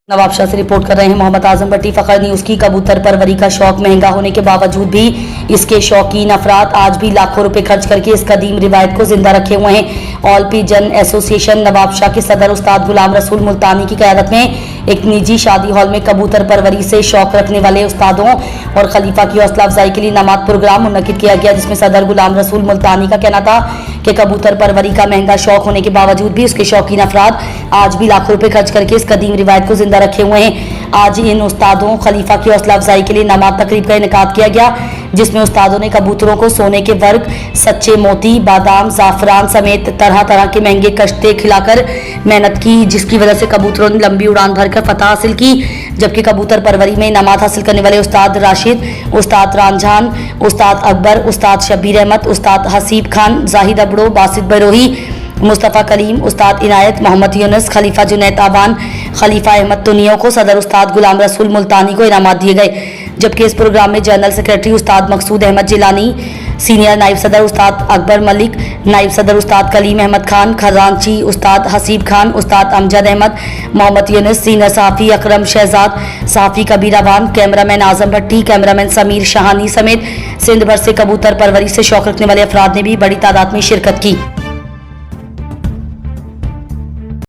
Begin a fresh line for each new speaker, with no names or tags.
नवाबशाह से रिपोर्ट कर रहे हैं मोहम्मद आजम भट्टी। फखर न्यूज की। कबूतर परवरी का शौक महंगा होने के बावजूद भी इसके शौकीन अफराद आज भी लाखों रुपए खर्च करके इस कदीम रिवायत को जिंदा रखे हुए हैं। ऑल पिजन एसोसिएशन नवाबशाह के सदर उस्ताद गुलाम रसूल मुल्तानी की क़यादत में एक निजी शादी हॉल में कबूतर परवरी से शौक रखने वाले उस्तादों और खलीफा की हौसला अफजाई के लिए नमाज प्रोग्राम मुनक्किद किया गया, जिसमें सदर गुलाम रसूल मुल्तानी का कहना था कि कबूतर परवरी का महंगा शौक होने के बावजूद भी उसके शौकीन अफराद आज भी लाखों रुपए खर्च करके इस कदीम रिवायत को जिंदा रखे हुए हैं। आज इन उस्तादों खलीफा की हौसला अफजाई के लिए नमाज तकरीब का इनेकाद किया गया, जिसमें उस्तादों ने कबूतरों को सोने के वर्क, सच्चे मोती, बादाम, जाफरान समेत तरह तरह के महंगे कश्ते खिलाकर मेहनत की, जिसकी वजह से कबूतरों ने लंबी उड़ान भरकर फतह हासिल की। जबकि कबूतर परवरी में इनामात हासिल करने वाले उस्ताद राशिद, उस्ताद रामजान, उस्ताद अकबर, उस्ताद शब्बीर अहमद, उस्ताद हसीब खान, जाहिद अबड़ो, बासित बरोही, मुस्तफ़ा कलीम, उस्ताद इनायत, मोहम्मद यूनुस, खलीफा जुनैद आबान, खलीफा अहमद तुनियों को सदर उस्ताद गुलाम रसूल मुल्तानी को इनामात दिए गए। जबकि इस प्रोग्राम में जनरल सेक्रेटरी उस्ताद मकसूद अहमद जिलानी, सीनियर नायब सदर उस्ताद अकबर मलिक, नायब सदर उस्ताद कलीम अहमद खान, खजांची उस्ताद हसीब खान, उस्ताद अमजद अहमद, मोहम्मद यूनुस, सीनियर सहाफ़ी अकरम शहजाद, सहाफ़ी कबीर अवान, कैमरामैन आजम भट्टी, कैमरामैन समीर शाहानी समेत सिंध भर से कबूतर परवरी से शौक रखने वाले अफराद ने भी बड़ी तादाद में शिरकत की।